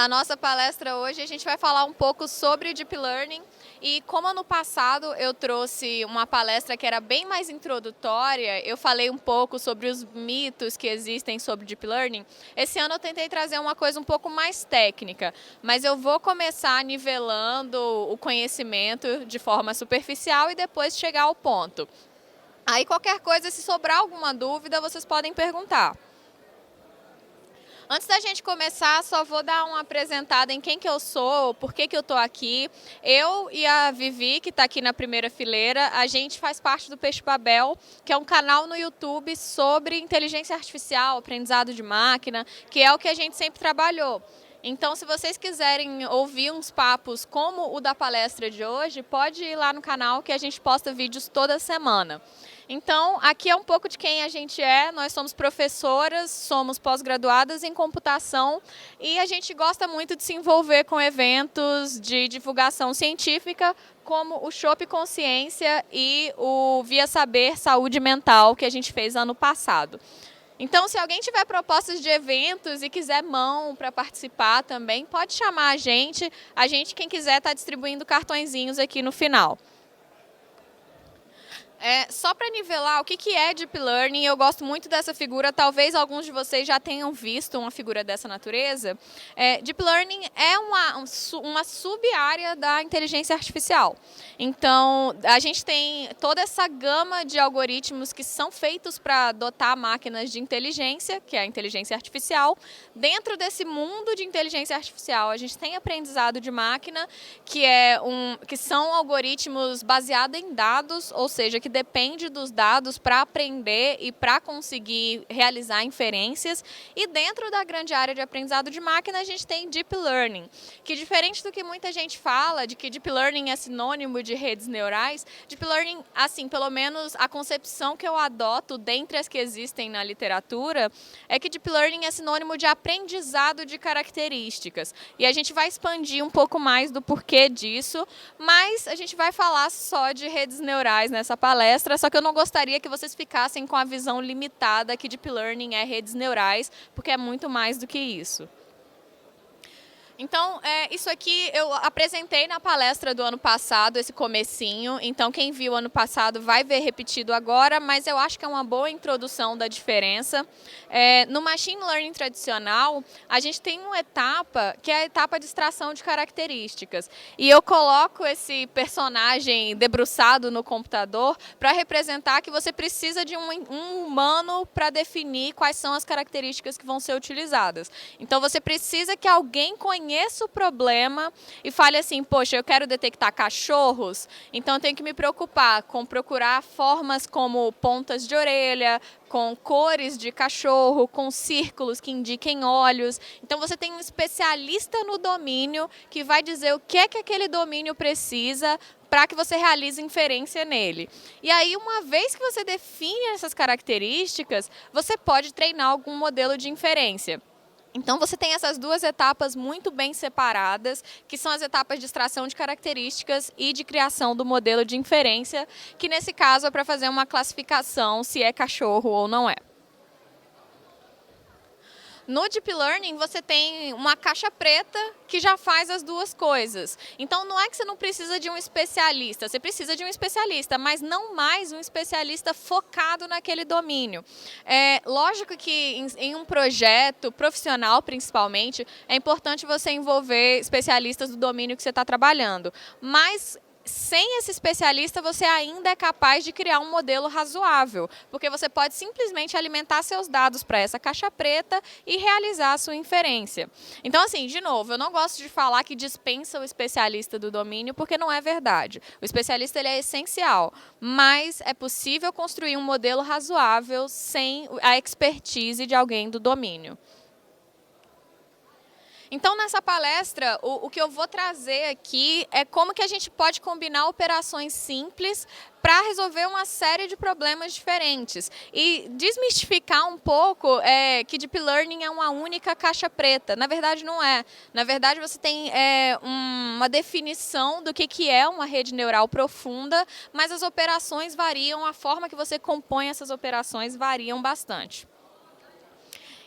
Na nossa palestra hoje a gente vai falar um pouco sobre Deep Learning e como ano passado eu trouxe uma palestra que era bem mais introdutória, eu falei um pouco sobre os mitos que existem sobre Deep Learning, esse ano eu tentei trazer uma coisa um pouco mais técnica, mas eu vou começar nivelando o conhecimento de forma superficial e depois chegar ao ponto. Aí qualquer coisa, se sobrar alguma dúvida, vocês podem perguntar. Antes da gente começar, só vou dar uma apresentada em quem que eu sou, por que que eu estou aqui. Eu e a Vivi, que está aqui na primeira fileira, a gente faz parte do Peixe Babel, que é um canal no YouTube sobre inteligência artificial, aprendizado de máquina, que é o que a gente sempre trabalhou. Então, se vocês quiserem ouvir uns papos como o da palestra de hoje, pode ir lá no canal que a gente posta vídeos toda semana. Então, aqui é um pouco de quem a gente é. Nós somos professoras, somos pós-graduadas em computação e a gente gosta muito de se envolver com eventos de divulgação científica, como o Chopp Consciência e o Via Saber Saúde Mental, que a gente fez ano passado. Então, se alguém tiver propostas de eventos e quiser mão para participar também, pode chamar a gente. Quem quiser, está distribuindo cartõezinhos aqui no final. Só para nivelar o que é Deep Learning, eu gosto muito dessa figura, talvez alguns de vocês já tenham visto uma figura dessa natureza. Deep Learning é uma sub-área da inteligência artificial. Então, a gente tem toda essa gama de algoritmos que são feitos para dotar máquinas de inteligência, que é a inteligência artificial. Dentro desse mundo de inteligência artificial, a gente tem aprendizado de máquina, que são algoritmos baseados em dados, ou seja, que depende dos dados para aprender e para conseguir realizar inferências. E dentro da grande área de aprendizado de máquina, a gente tem Deep Learning, que diferente do que muita gente fala, de que Deep Learning é sinônimo de redes neurais, Deep Learning, assim, pelo menos a concepção que eu adoto dentre as que existem na literatura, é que Deep Learning é sinônimo de aprendizado de características. E a gente vai expandir um pouco mais do porquê disso, mas a gente vai falar só de redes neurais nessa palestra, só que eu não gostaria que vocês ficassem com a visão limitada que Deep Learning é redes neurais, porque é muito mais do que isso. Então, isso aqui eu apresentei na palestra do ano passado, esse comecinho. Então, quem viu ano passado vai ver repetido agora, mas eu acho que é uma boa introdução da diferença. No Machine Learning tradicional, a gente tem uma etapa que é a etapa de extração de características. E eu coloco esse personagem debruçado no computador para representar que você precisa de um humano para definir quais são as características que vão ser utilizadas. Então, você precisa que alguém conheça o problema e fale assim, poxa, eu quero detectar cachorros, então eu tenho que me preocupar com procurar formas como pontas de orelha, com cores de cachorro, com círculos que indiquem olhos. Então você tem um especialista no domínio que vai dizer o que é que aquele domínio precisa para que você realize inferência nele. E aí, uma vez que você define essas características, você pode treinar algum modelo de inferência. Então, você tem essas duas etapas muito bem separadas, que são as etapas de extração de características e de criação do modelo de inferência, que nesse caso é para fazer uma classificação se é cachorro ou não é. No Deep Learning, você tem uma caixa preta que já faz as duas coisas. Então, não é que você não precisa de um especialista, você precisa de um especialista, mas não mais um especialista focado naquele domínio. Lógico que em um projeto profissional, principalmente, é importante você envolver especialistas do domínio que você está trabalhando, mas sem esse especialista, você ainda é capaz de criar um modelo razoável, porque você pode simplesmente alimentar seus dados para essa caixa preta e realizar a sua inferência. Então, assim, de novo, eu não gosto de falar que dispensa o especialista do domínio, porque não é verdade. O especialista ele é essencial, mas é possível construir um modelo razoável sem a expertise de alguém do domínio. Então, nessa palestra, o que eu vou trazer aqui é como que a gente pode combinar operações simples para resolver uma série de problemas diferentes. E desmistificar um pouco que Deep Learning é uma única caixa preta. Na verdade, não é. Na verdade, você tem uma definição do que é uma rede neural profunda, mas as operações variam, a forma que você compõe essas operações variam bastante.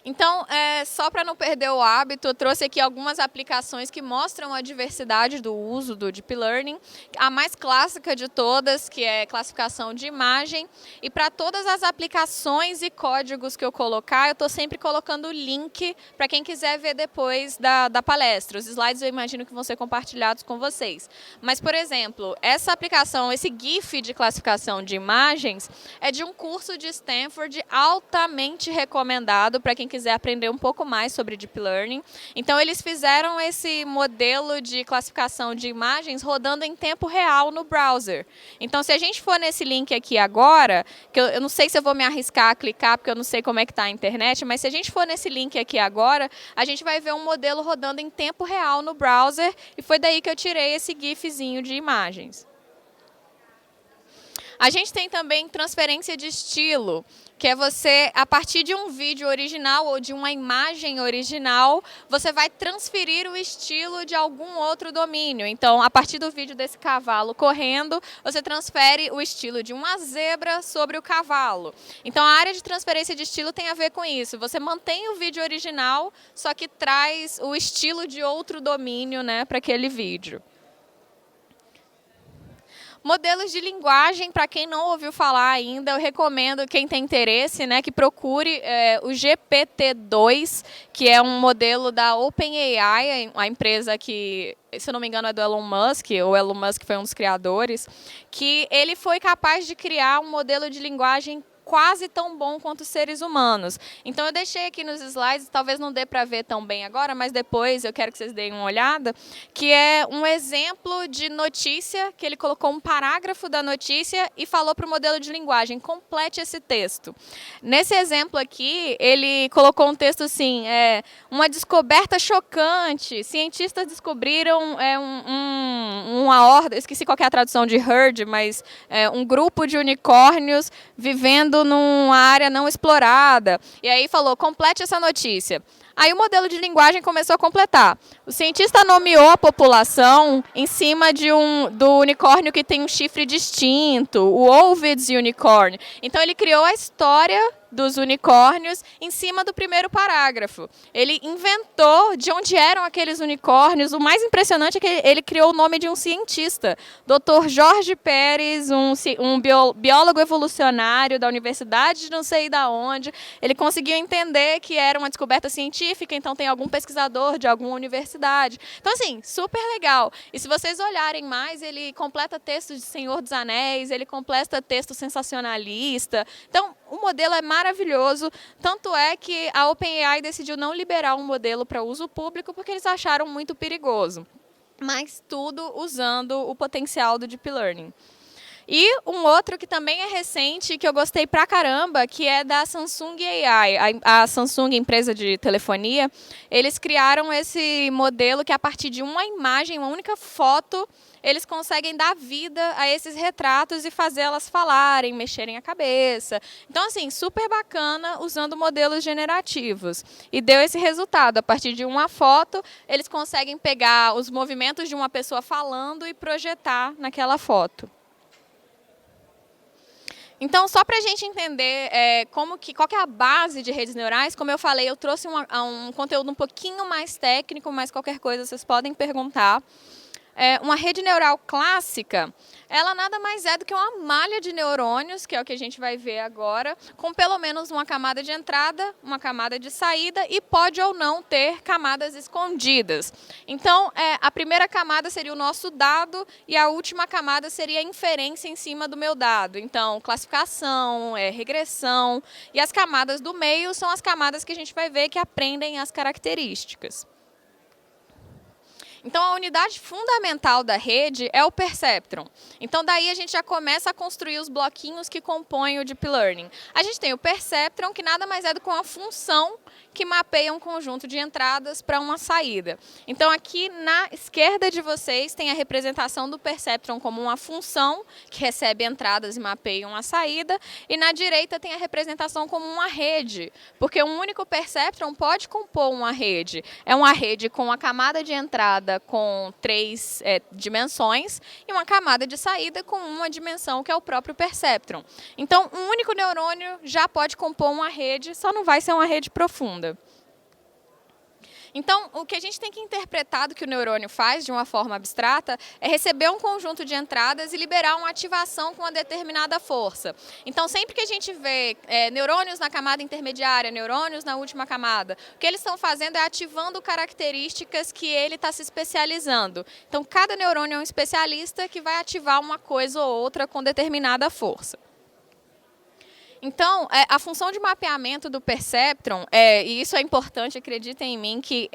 Então, só para não perder o hábito, eu trouxe aqui algumas aplicações que mostram a diversidade do uso do Deep Learning. A mais clássica de todas, que é classificação de imagem. E para todas as aplicações e códigos que eu colocar, eu estou sempre colocando o link para quem quiser ver depois da palestra. Os slides eu imagino que vão ser compartilhados com vocês. Mas, por exemplo, essa aplicação, esse GIF de classificação de imagens, é de um curso de Stanford altamente recomendado para quem quiser aprender um pouco mais sobre Deep Learning. Então, eles fizeram esse modelo de classificação de imagens rodando em tempo real no browser. Então, se a gente for nesse link aqui agora, que eu não sei se eu vou me arriscar a clicar, porque eu não sei como é que está a internet, mas se a gente for nesse link aqui agora, a gente vai ver um modelo rodando em tempo real no browser, e foi daí que eu tirei esse GIFzinho de imagens. A gente tem também transferência de estilo, que é você, a partir de um vídeo original ou de uma imagem original, você vai transferir o estilo de algum outro domínio. Então, a partir do vídeo desse cavalo correndo, você transfere o estilo de uma zebra sobre o cavalo. Então, a área de transferência de estilo tem a ver com isso. Você mantém o vídeo original, só que traz o estilo de outro domínio, né, para aquele vídeo. Modelos de linguagem, para quem não ouviu falar ainda, eu recomendo, quem tem interesse, né, que procure o GPT-2, que é um modelo da OpenAI, a empresa que, se eu não me engano, é do Elon Musk, ou Elon Musk foi um dos criadores, que ele foi capaz de criar um modelo de linguagem quase tão bom quanto os seres humanos. Então, eu deixei aqui nos slides, talvez não dê para ver tão bem agora, mas depois eu quero que vocês deem uma olhada, que é um exemplo de notícia, que ele colocou um parágrafo da notícia e falou para o modelo de linguagem, complete esse texto. Nesse exemplo aqui, ele colocou um texto assim, uma descoberta chocante, cientistas descobriram uma horda, esqueci qual que é a tradução de herd, mas um grupo de unicórnios vivendo numa área não explorada. E aí falou, complete essa notícia. Aí o modelo de linguagem começou a completar. O cientista nomeou a população em cima do unicórnio que tem um chifre distinto, o Ovid's Unicorn. Então ele criou a história dos unicórnios em cima do primeiro parágrafo. Ele inventou de onde eram aqueles unicórnios. O mais impressionante é que ele criou o nome de um cientista, Dr. Jorge Pérez, um biólogo evolucionário da universidade de não sei da onde. Ele conseguiu entender que era uma descoberta científica, então tem algum pesquisador de alguma universidade. Então, assim, super legal. E se vocês olharem mais, ele completa textos de Senhor dos Anéis, ele completa texto sensacionalista. Então, o modelo é maravilhoso, tanto é que a OpenAI decidiu não liberar um modelo para uso público porque eles acharam muito perigoso. Mas tudo usando o potencial do Deep Learning. E um outro que também é recente, que eu gostei pra caramba, que é da Samsung AI. A Samsung, empresa de telefonia, eles criaram esse modelo que a partir de uma imagem, uma única foto, eles conseguem dar vida a esses retratos e fazer elas falarem, mexerem a cabeça. Então, assim, super bacana usando modelos generativos. E deu esse resultado. A partir de uma foto, eles conseguem pegar os movimentos de uma pessoa falando e projetar naquela foto. Então, só para a gente entender qual que é a base de redes neurais, como eu falei, eu trouxe um conteúdo um pouquinho mais técnico, mas qualquer coisa vocês podem perguntar. Uma rede neural clássica, ela nada mais é do que uma malha de neurônios, que é o que a gente vai ver agora, com pelo menos uma camada de entrada, uma camada de saída e pode ou não ter camadas escondidas. Então, a primeira camada seria o nosso dado e a última camada seria a inferência em cima do meu dado. Então, classificação, regressão e as camadas do meio são as camadas que a gente vai ver que aprendem as características. Então, a unidade fundamental da rede é o perceptron. Então, daí a gente já começa a construir os bloquinhos que compõem o Deep Learning. A gente tem o perceptron, que nada mais é do que uma função que mapeia um conjunto de entradas para uma saída. Então, aqui na esquerda de vocês tem a representação do perceptron como uma função que recebe entradas e mapeia uma saída. E na direita tem a representação como uma rede, porque um único perceptron pode compor uma rede. É uma rede com uma camada de entrada com 3 dimensões e uma camada de saída com uma dimensão, que é o próprio perceptron. Então, um único neurônio já pode compor uma rede, só não vai ser uma rede profunda. profunda. Então, o que a gente tem que interpretar do que o neurônio faz de uma forma abstrata é receber um conjunto de entradas e liberar uma ativação com uma determinada força. Então, sempre que a gente vê neurônios na camada intermediária, neurônios na última camada, o que eles estão fazendo é ativando características que ele está se especializando. Então, cada neurônio é um especialista que vai ativar uma coisa ou outra com determinada força. Então, a função de mapeamento do perceptron, e isso é importante, acreditem em mim, que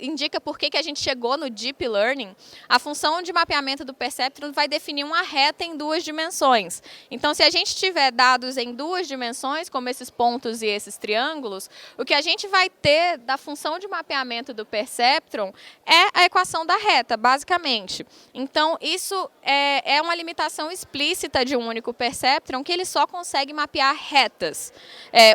indica por que a gente chegou no Deep Learning, a função de mapeamento do perceptron vai definir uma reta em 2 dimensões. Então, se a gente tiver dados em 2 dimensões, como esses pontos e esses triângulos, o que a gente vai ter da função de mapeamento do perceptron é a equação da reta, basicamente. Então, isso é uma limitação explícita de um único perceptron, que ele só consegue mapear retas.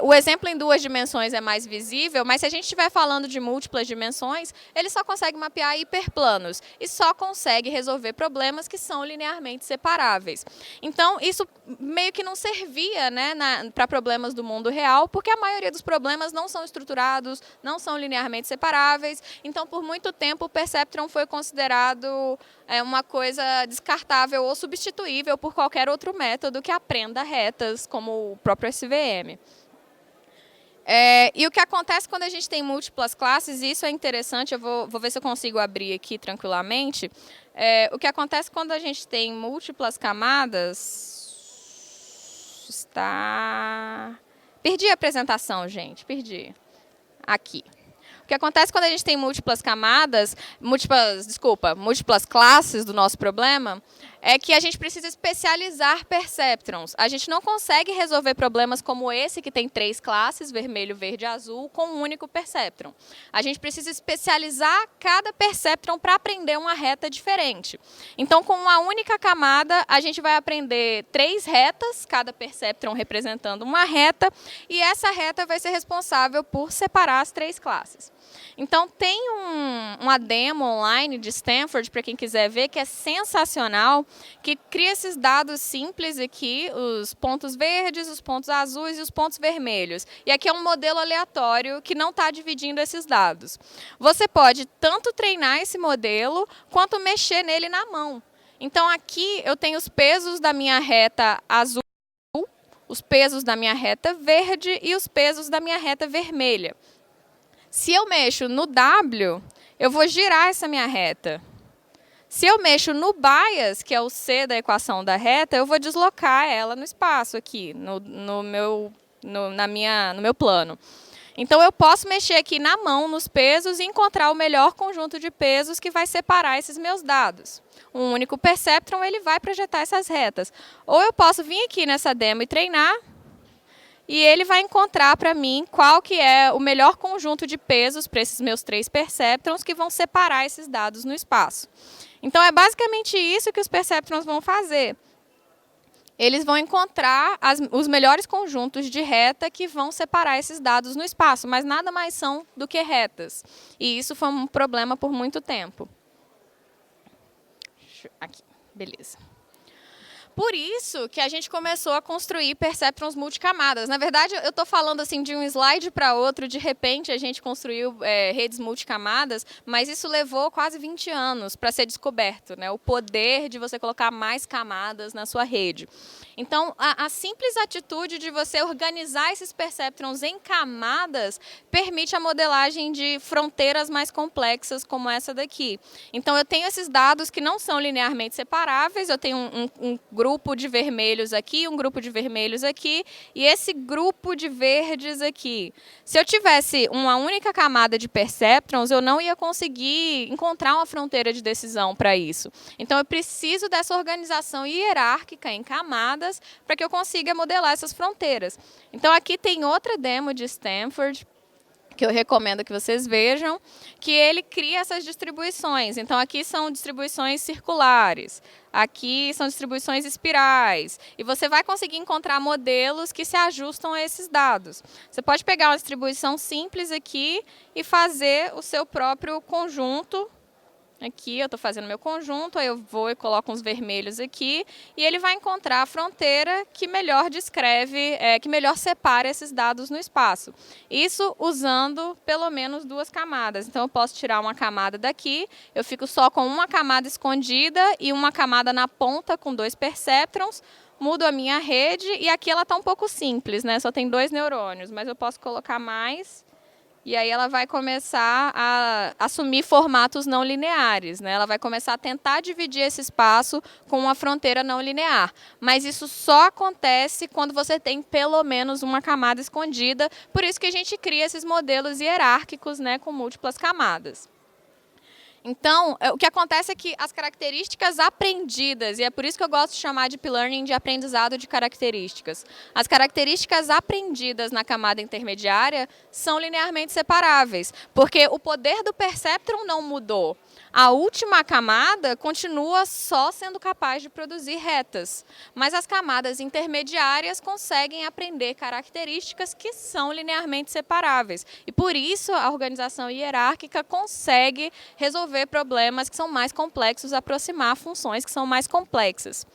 O exemplo em 2 dimensões é mais visível, mas se a gente estiver falando de múltiplas dimensões, ele só consegue mapear hiperplanos e só consegue resolver problemas que são linearmente separáveis. Então, isso meio que não servia, né, para problemas do mundo real, porque a maioria dos problemas não são estruturados, não são linearmente separáveis. Então, por muito tempo, o perceptron foi considerado uma coisa descartável ou substituível por qualquer outro método que aprenda retas, como o próprio SVM. E o que acontece quando a gente tem múltiplas classes, e isso é interessante, eu vou ver se eu consigo abrir aqui tranquilamente. O que acontece quando a gente tem múltiplas camadas... Perdi a apresentação, gente, perdi. Aqui. O que acontece quando a gente tem múltiplas camadas, múltiplas classes do nosso problema, é que a gente precisa especializar perceptrons. A gente não consegue resolver problemas como esse, que tem 3 classes, vermelho, verde e azul, com um único perceptron. A gente precisa especializar cada perceptron para aprender uma reta diferente. Então, com uma única camada, a gente vai aprender 3 retas, cada perceptron representando uma reta, e essa reta vai ser responsável por separar as 3 classes. Então, tem uma demo online de Stanford, para quem quiser ver, que é sensacional, que cria esses dados simples aqui, os pontos verdes, os pontos azuis e os pontos vermelhos. E aqui é um modelo aleatório que não está dividindo esses dados. Você pode tanto treinar esse modelo, quanto mexer nele na mão. Então, aqui eu tenho os pesos da minha reta azul, os pesos da minha reta verde e os pesos da minha reta vermelha. Se eu mexo no W, eu vou girar essa minha reta. Se eu mexo no bias, que é o C da equação da reta, eu vou deslocar ela no espaço aqui, no meu plano. Então, eu posso mexer aqui na mão, nos pesos, e encontrar o melhor conjunto de pesos que vai separar esses meus dados. Um único perceptron, ele vai projetar essas retas. Ou eu posso vir aqui nessa demo e treinar, e ele vai encontrar para mim qual que é o melhor conjunto de pesos para esses meus 3 perceptrons que vão separar esses dados no espaço. Então, é basicamente isso que os perceptrons vão fazer. Eles vão encontrar os melhores conjuntos de reta que vão separar esses dados no espaço, mas nada mais são do que retas. E isso foi um problema por muito tempo. Aqui, beleza. Por isso que a gente começou a construir perceptrons multicamadas. Na verdade, eu estou falando assim de um slide para outro, de repente a gente construiu redes multicamadas, mas isso levou quase 20 anos para ser descoberto, né? O poder de você colocar mais camadas na sua rede. Então, a simples atitude de você organizar esses perceptrons em camadas permite a modelagem de fronteiras mais complexas, como essa daqui. Então, eu tenho esses dados que não são linearmente separáveis, eu tenho um grupo de vermelhos aqui, um grupo de vermelhos aqui, e esse grupo de verdes aqui. Se eu tivesse uma única camada de perceptrons, eu não ia conseguir encontrar uma fronteira de decisão para isso. Então, eu preciso dessa organização hierárquica em camadas para que eu consiga modelar essas fronteiras. Então, aqui tem outra demo de Stanford, que eu recomendo que vocês vejam, que ele cria essas distribuições. Então, aqui são distribuições circulares, aqui são distribuições espirais, e você vai conseguir encontrar modelos que se ajustam a esses dados. Você pode pegar uma distribuição simples aqui e fazer o seu próprio conjunto Aqui eu estou fazendo meu conjunto, aí eu vou e coloco uns vermelhos aqui e ele vai encontrar a fronteira que melhor descreve, que melhor separa esses dados no espaço. Isso usando pelo menos 2 camadas. Então eu posso tirar uma camada daqui, eu fico só com uma camada escondida e uma camada na ponta com 2 perceptrons, mudo a minha rede e aqui ela está um pouco simples, né? Só tem 2 neurônios, mas eu posso colocar mais. E aí ela vai começar a assumir formatos não lineares, né? Ela vai começar a tentar dividir esse espaço com uma fronteira não linear. Mas isso só acontece quando você tem pelo menos uma camada escondida. Por isso que a gente cria esses modelos hierárquicos, né, com múltiplas camadas. Então, o que acontece é que as características aprendidas, e é por isso que eu gosto de chamar Deep Learning de aprendizado de características, as características aprendidas na camada intermediária são linearmente separáveis, porque o poder do perceptron não mudou. A última camada continua só sendo capaz de produzir retas, mas as camadas intermediárias conseguem aprender características que são linearmente separáveis. E por isso a organização hierárquica consegue resolver problemas que são mais complexos, aproximar funções que são mais complexas.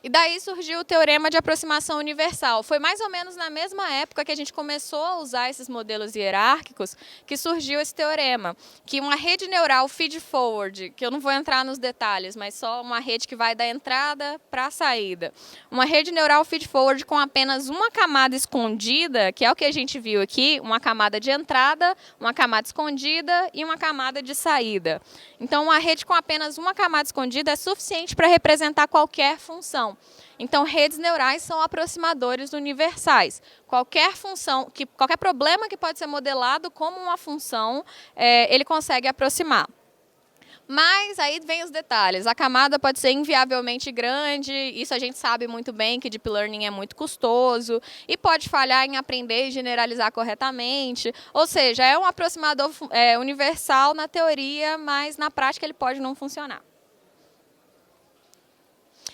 E daí surgiu o teorema de aproximação universal. Foi mais ou menos na mesma época que a gente começou a usar esses modelos hierárquicos que surgiu esse teorema, que uma rede neural feed-forward, que eu não vou entrar nos detalhes, mas só uma rede que vai da entrada para a saída. Uma rede neural feed-forward com apenas uma camada escondida, que é o que a gente viu aqui, uma camada de entrada, uma camada escondida e uma camada de saída. Então, uma rede com apenas uma camada escondida é suficiente para representar qualquer função. Então, redes neurais são aproximadores universais. Qualquer função, qualquer problema que pode ser modelado como uma função, ele consegue aproximar. Mas aí vem os detalhes. A camada pode ser inviavelmente grande, isso a gente sabe muito bem que Deep Learning é muito custoso e pode falhar em aprender e generalizar corretamente. Ou seja, é um aproximador universal na teoria, mas na prática ele pode não funcionar.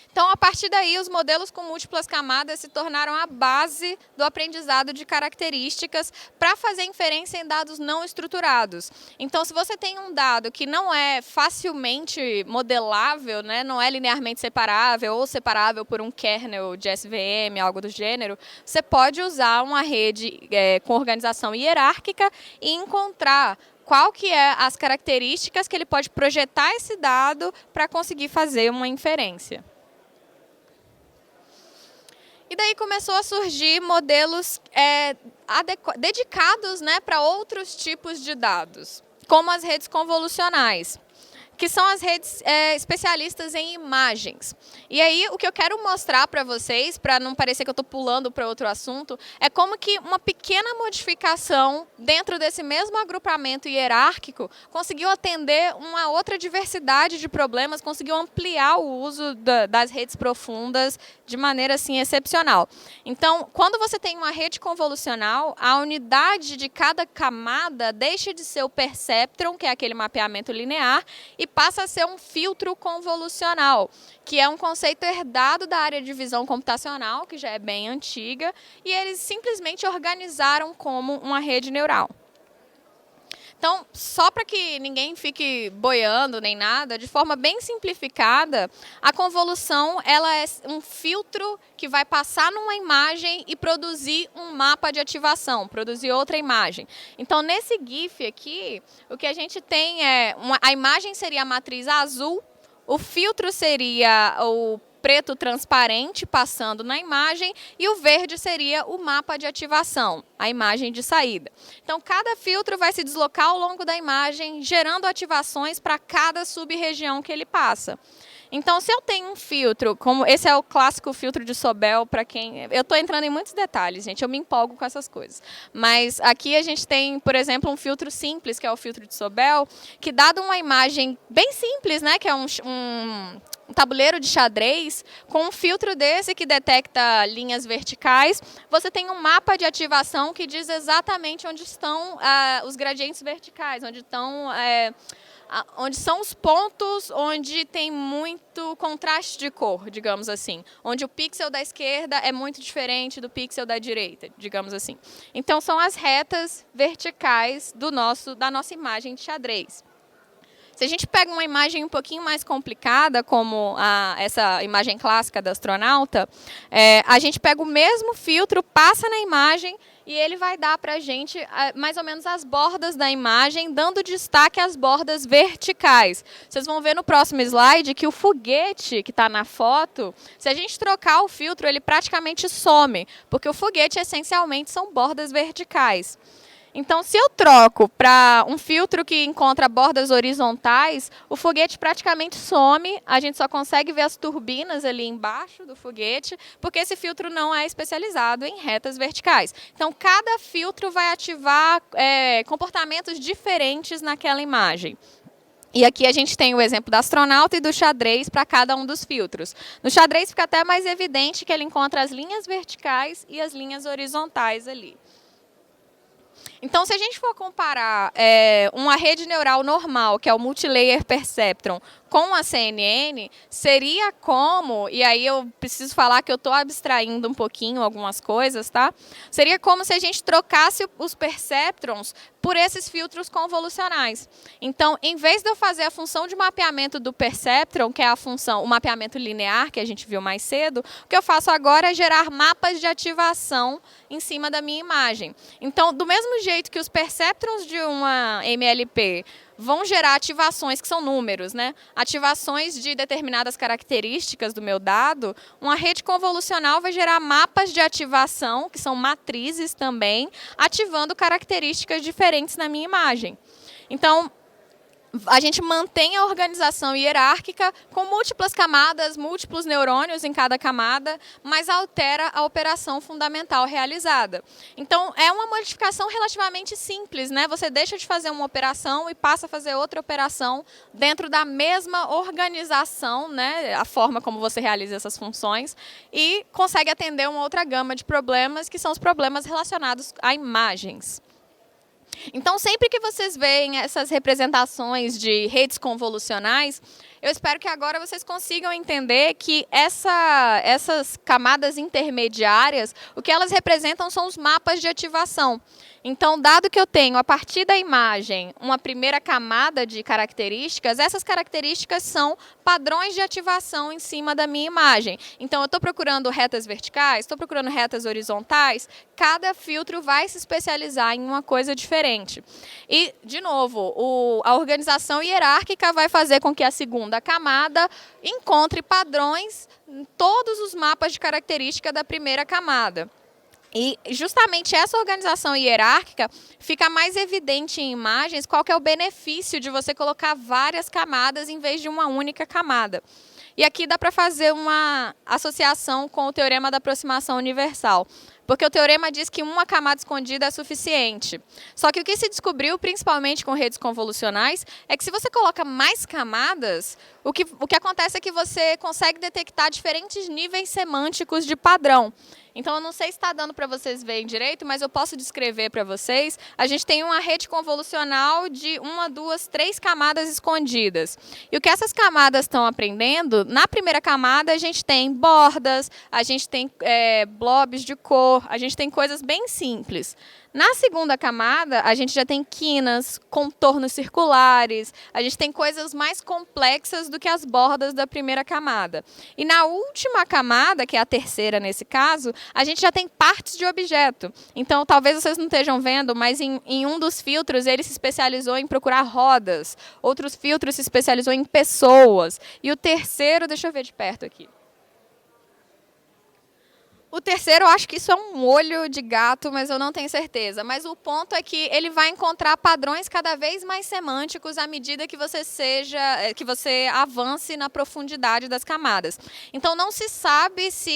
Então, a partir daí, os modelos com múltiplas camadas se tornaram a base do aprendizado de características para fazer inferência em dados não estruturados. Então, se você tem um dado que não é facilmente modelável, né, não é linearmente separável ou separável por um kernel de SVM, algo do gênero, você pode usar uma rede com organização hierárquica e encontrar qual que é as características que ele pode projetar esse dado para conseguir fazer uma inferência. E daí começou a surgir modelos dedicados, né, para outros tipos de dados, como as redes convolucionais, que são as redes especialistas em imagens. E aí, o que eu quero mostrar para vocês, para não parecer que eu estou pulando para outro assunto, é como que uma pequena modificação dentro desse mesmo agrupamento hierárquico conseguiu atender uma outra diversidade de problemas, conseguiu ampliar o uso das redes profundas de maneira assim, excepcional. Então, quando você tem uma rede convolucional, a unidade de cada camada deixa de ser o perceptron, que é aquele mapeamento linear, e passa a ser um filtro convolucional, que é um conceito herdado da área de visão computacional, que já é bem antiga, e eles simplesmente organizaram como uma rede neural. Então, só para que ninguém fique boiando nem nada, de forma bem simplificada, a convolução ela é um filtro que vai passar numa imagem e produzir um mapa de ativação, produzir outra imagem. Então, nesse GIF aqui, o que a gente tem a imagem seria a matriz azul, o filtro seria o preto transparente passando na imagem e o verde seria o mapa de ativação, a imagem de saída. Então, cada filtro vai se deslocar ao longo da imagem, gerando ativações para cada sub-região que ele passa. Então, se eu tenho um filtro, como esse é o clássico filtro de Sobel, para quem... Eu estou entrando em muitos detalhes, gente, eu me empolgo com essas coisas. Mas aqui a gente tem, por exemplo, um filtro simples, que é o filtro de Sobel, que dado uma imagem bem simples, né, que é um tabuleiro de xadrez, com um filtro desse que detecta linhas verticais, você tem um mapa de ativação que diz exatamente onde estão os gradientes verticais, onde são os pontos onde tem muito contraste de cor, digamos assim. Onde o pixel da esquerda é muito diferente do pixel da direita, digamos assim. Então, são as retas verticais da nossa imagem de xadrez. Se a gente pega uma imagem um pouquinho mais complicada, como essa imagem clássica da astronauta, a gente pega o mesmo filtro, passa na imagem e ele vai dar para a gente mais ou menos as bordas da imagem, dando destaque às bordas verticais. Vocês vão ver no próximo slide que o foguete que está na foto, se a gente trocar o filtro, ele praticamente some, porque o foguete essencialmente são bordas verticais. Então, se eu troco para um filtro que encontra bordas horizontais, o foguete praticamente some, a gente só consegue ver as turbinas ali embaixo do foguete, porque esse filtro não é especializado em retas verticais. Então, cada filtro vai ativar comportamentos diferentes naquela imagem. E aqui a gente tem o exemplo da astronauta e do xadrez para cada um dos filtros. No xadrez fica até mais evidente que ele encontra as linhas verticais e as linhas horizontais ali. Então, se a gente for comparar uma rede neural normal, que é o Multilayer Perceptron, com a CNN, seria como, e aí eu preciso falar que eu estou abstraindo um pouquinho algumas coisas, tá? Seria como se a gente trocasse os perceptrons por esses filtros convolucionais. Então, em vez de eu fazer a função de mapeamento do perceptron, que é o mapeamento linear, que a gente viu mais cedo, o que eu faço agora é gerar mapas de ativação em cima da minha imagem. Então, do mesmo jeito que os perceptrons de uma MLP vão gerar ativações, que são números, né? Ativações de determinadas características do meu dado, uma rede convolucional vai gerar mapas de ativação, que são matrizes também, ativando características diferentes na minha imagem. Então, a gente mantém a organização hierárquica com múltiplas camadas, múltiplos neurônios em cada camada, mas altera a operação fundamental realizada. Então, é uma modificação relativamente simples, né? Você deixa de fazer uma operação e passa a fazer outra operação dentro da mesma organização, né? A forma como você realiza essas funções, e consegue atender uma outra gama de problemas, que são os problemas relacionados a imagens. Então, sempre que vocês veem essas representações de redes convolucionais, eu espero que agora vocês consigam entender que essas camadas intermediárias, o que elas representam são os mapas de ativação. Então, dado que eu tenho, a partir da imagem, uma primeira camada de características, essas características são padrões de ativação em cima da minha imagem. Então, eu estou procurando retas verticais, estou procurando retas horizontais, cada filtro vai se especializar em uma coisa diferente. E, de novo, a organização hierárquica vai fazer com que a segunda camada encontre padrões em todos os mapas de característica da primeira camada. E justamente essa organização hierárquica fica mais evidente em imagens qual que é o benefício de você colocar várias camadas em vez de uma única camada. E aqui dá para fazer uma associação com o teorema da aproximação universal, porque o teorema diz que uma camada escondida é suficiente. Só que o que se descobriu, principalmente com redes convolucionais, é que se você coloca mais camadas, o que acontece é que você consegue detectar diferentes níveis semânticos de padrão. Então, eu não sei se está dando para vocês verem direito, mas eu posso descrever para vocês. A gente tem uma rede convolucional de 1, 2, 3 camadas escondidas. E o que essas camadas estão aprendendo, na primeira camada a gente tem bordas, a gente tem blobs de cor, a gente tem coisas bem simples. Na segunda camada, a gente já tem quinas, contornos circulares, a gente tem coisas mais complexas do que as bordas da primeira camada. E na última camada, que é a terceira nesse caso, a gente já tem partes de objeto. Então, talvez vocês não estejam vendo, mas em um dos filtros ele se especializou em procurar rodas, outros filtros se especializou em pessoas, e o terceiro, deixa eu ver de perto aqui. O terceiro, eu acho que isso é um olho de gato, mas eu não tenho certeza. Mas o ponto é que ele vai encontrar padrões cada vez mais semânticos à medida que você avance na profundidade das camadas. Então, não se sabe se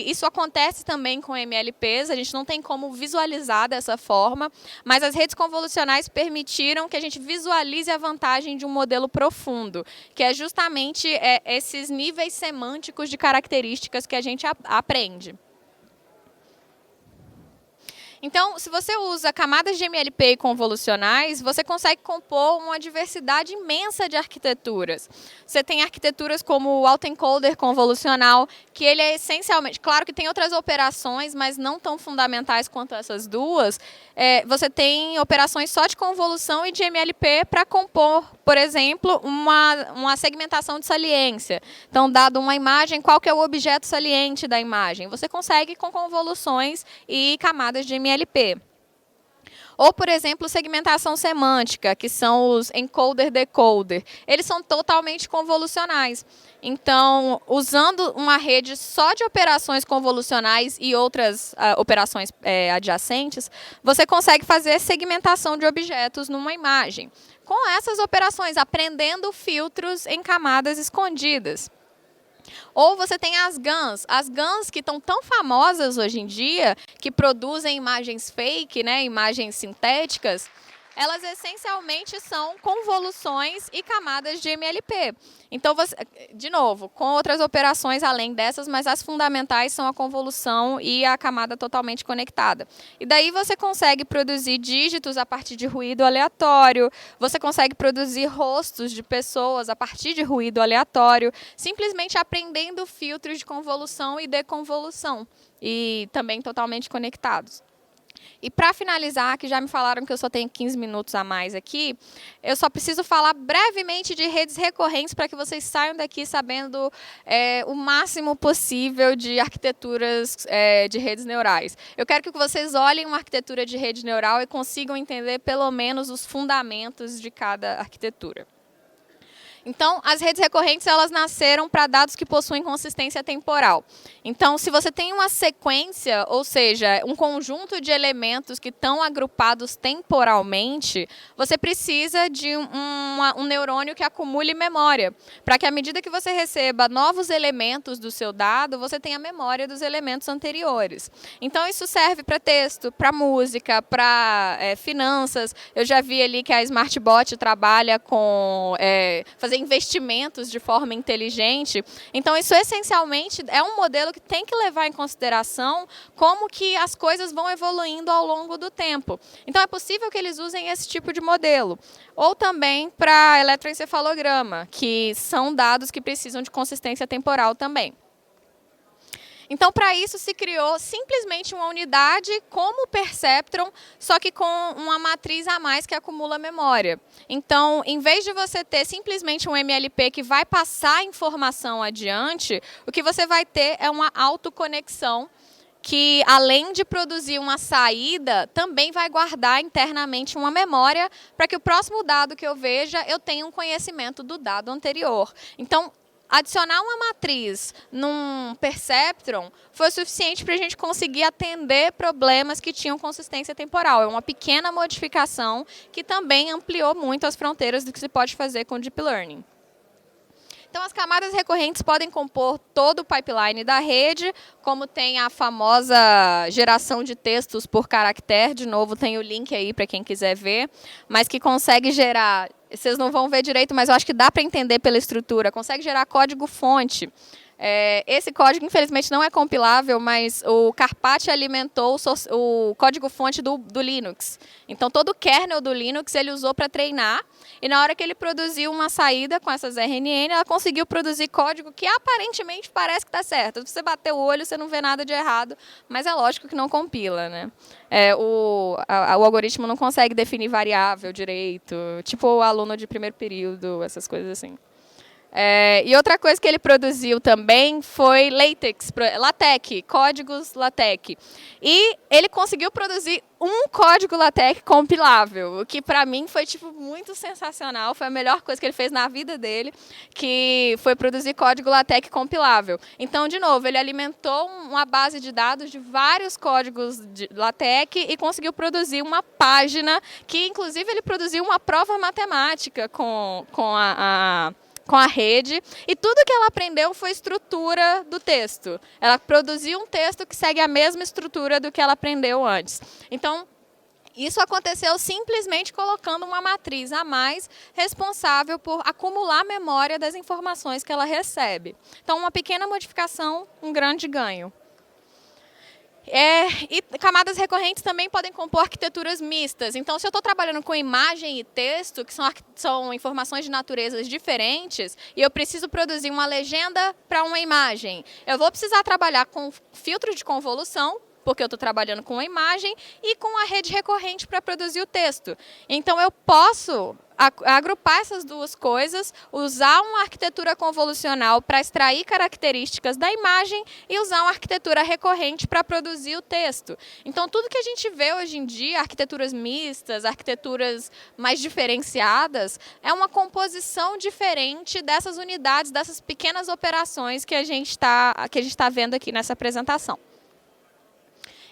isso acontece também com MLPs, a gente não tem como visualizar dessa forma, mas as redes convolucionais permitiram que a gente visualize a vantagem de um modelo profundo, que é justamente esses níveis semânticos de características que a gente aprende. Então, se você usa camadas de MLP convolucionais, você consegue compor uma diversidade imensa de arquiteturas. Você tem arquiteturas como o autoencoder convolucional, que ele é essencialmente... Claro que tem outras operações, mas não tão fundamentais quanto essas duas. Você tem operações só de convolução e de MLP para compor, por exemplo, uma segmentação de saliência. Então, dado uma imagem, qual que é o objeto saliente da imagem? Você consegue com convoluções e camadas de MLP. Ou, por exemplo, segmentação semântica, que são os encoder-decoder. Eles são totalmente convolucionais. Então, usando uma rede só de operações convolucionais e outras operações adjacentes, você consegue fazer segmentação de objetos numa imagem. Com essas operações, aprendendo filtros em camadas escondidas. Ou você tem as GANs que estão tão famosas hoje em dia, que produzem imagens fake, né, imagens sintéticas, elas essencialmente são convoluções e camadas de MLP. Então, de novo, com outras operações além dessas, mas as fundamentais são a convolução e a camada totalmente conectada. E daí você consegue produzir dígitos a partir de ruído aleatório, você consegue produzir rostos de pessoas a partir de ruído aleatório, simplesmente aprendendo filtros de convolução e deconvolução, e também totalmente conectados. E para finalizar, que já me falaram que eu só tenho 15 minutos a mais aqui, eu só preciso falar brevemente de redes recorrentes para que vocês saiam daqui sabendo o máximo possível de arquiteturas de redes neurais. Eu quero que vocês olhem uma arquitetura de rede neural e consigam entender pelo menos os fundamentos de cada arquitetura. Então, as redes recorrentes, elas nasceram para dados que possuem consistência temporal. Então, se você tem uma sequência, ou seja, um conjunto de elementos que estão agrupados temporalmente, você precisa de um neurônio que acumule memória, para que à medida que você receba novos elementos do seu dado, você tenha memória dos elementos anteriores. Então, isso serve para texto, para música, para finanças. Eu já vi ali que a SmartBot trabalha com fazer investimentos de forma inteligente. Então, isso essencialmente é um modelo que tem que levar em consideração como que as coisas vão evoluindo ao longo do tempo. Então, é possível que eles usem esse tipo de modelo. Ou também para eletroencefalograma, que são dados que precisam de consistência temporal também. Então, para isso, se criou simplesmente uma unidade como o Perceptron, só que com uma matriz a mais que acumula memória. Então, em vez de você ter simplesmente um MLP que vai passar a informação adiante, o que você vai ter é uma autoconexão que, além de produzir uma saída, também vai guardar internamente uma memória para que o próximo dado que eu veja, eu tenha um conhecimento do dado anterior. Então, adicionar uma matriz num Perceptron foi suficiente para a gente conseguir atender problemas que tinham consistência temporal. É uma pequena modificação que também ampliou muito as fronteiras do que se pode fazer com Deep Learning. Então, as camadas recorrentes podem compor todo o pipeline da rede, como tem a famosa geração de textos por caractere, de novo tem o link aí para quem quiser ver, mas que consegue gerar, vocês não vão ver direito, mas eu acho que dá para entender pela estrutura, consegue gerar código-fonte. Esse código, infelizmente, não é compilável, mas o Carpati alimentou o código-fonte do Linux. Então, todo o kernel do Linux ele usou para treinar, e na hora que ele produziu uma saída com essas RNN, ela conseguiu produzir código que aparentemente parece que está certo. Se você bater o olho, você não vê nada de errado, mas é lógico que não compila, né? O algoritmo não consegue definir variável direito, tipo o aluno de primeiro período, essas coisas assim. E outra coisa que ele produziu também foi LaTeX, códigos LaTeX. E ele conseguiu produzir um código LaTeX compilável, o que para mim foi muito sensacional, foi a melhor coisa que ele fez na vida dele, que foi produzir código LaTeX compilável. Então, de novo, ele alimentou uma base de dados de vários códigos de LaTeX e conseguiu produzir uma página que, inclusive, ele produziu uma prova matemática com a rede, e tudo que ela aprendeu foi estrutura do texto. Ela produziu um texto que segue a mesma estrutura do que ela aprendeu antes. Então, isso aconteceu simplesmente colocando uma matriz a mais responsável por acumular memória das informações que ela recebe. Então, uma pequena modificação, um grande ganho. E camadas recorrentes também podem compor arquiteturas mistas. Então, se eu estou trabalhando com imagem e texto, que são informações de naturezas diferentes, e eu preciso produzir uma legenda para uma imagem, eu vou precisar trabalhar com filtro de convolução, porque eu estou trabalhando com a imagem, e com a rede recorrente para produzir o texto. Então, eu posso agrupar essas duas coisas, usar uma arquitetura convolucional para extrair características da imagem e usar uma arquitetura recorrente para produzir o texto. Então, tudo que a gente vê hoje em dia, arquiteturas mistas, arquiteturas mais diferenciadas, é uma composição diferente dessas unidades, dessas pequenas operações que a gente está vendo aqui nessa apresentação.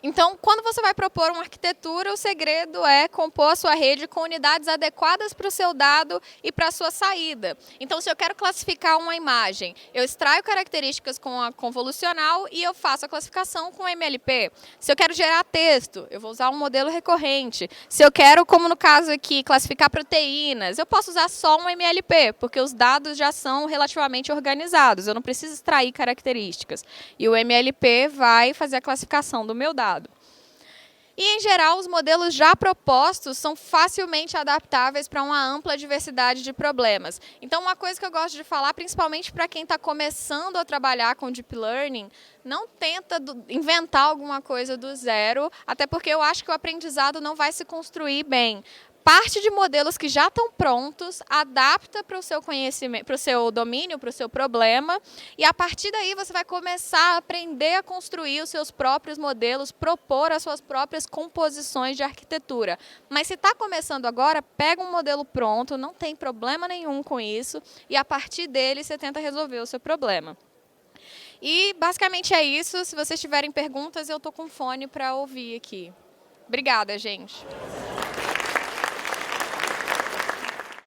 Então, quando você vai propor uma arquitetura, o segredo é compor a sua rede com unidades adequadas para o seu dado e para a sua saída. Então, se eu quero classificar uma imagem, eu extraio características com a convolucional e eu faço a classificação com MLP. Se eu quero gerar texto, eu vou usar um modelo recorrente. Se eu quero, como no caso aqui, classificar proteínas, eu posso usar só um MLP, porque os dados já são relativamente organizados. Eu não preciso extrair características. E o MLP vai fazer a classificação do meu dado. E, em geral, os modelos já propostos são facilmente adaptáveis para uma ampla diversidade de problemas. Então, uma coisa que eu gosto de falar, principalmente para quem está começando a trabalhar com Deep Learning, não tenta inventar alguma coisa do zero, até porque eu acho que o aprendizado não vai se construir bem. Parte de modelos que já estão prontos, adapta para o seu conhecimento, para o seu domínio, para o seu problema, e a partir daí você vai começar a aprender a construir os seus próprios modelos, propor as suas próprias composições de arquitetura. Mas se está começando agora, pega um modelo pronto, não tem problema nenhum com isso, e a partir dele você tenta resolver o seu problema. E basicamente é isso. Se vocês tiverem perguntas, eu estou com fone para ouvir aqui. Obrigada, gente.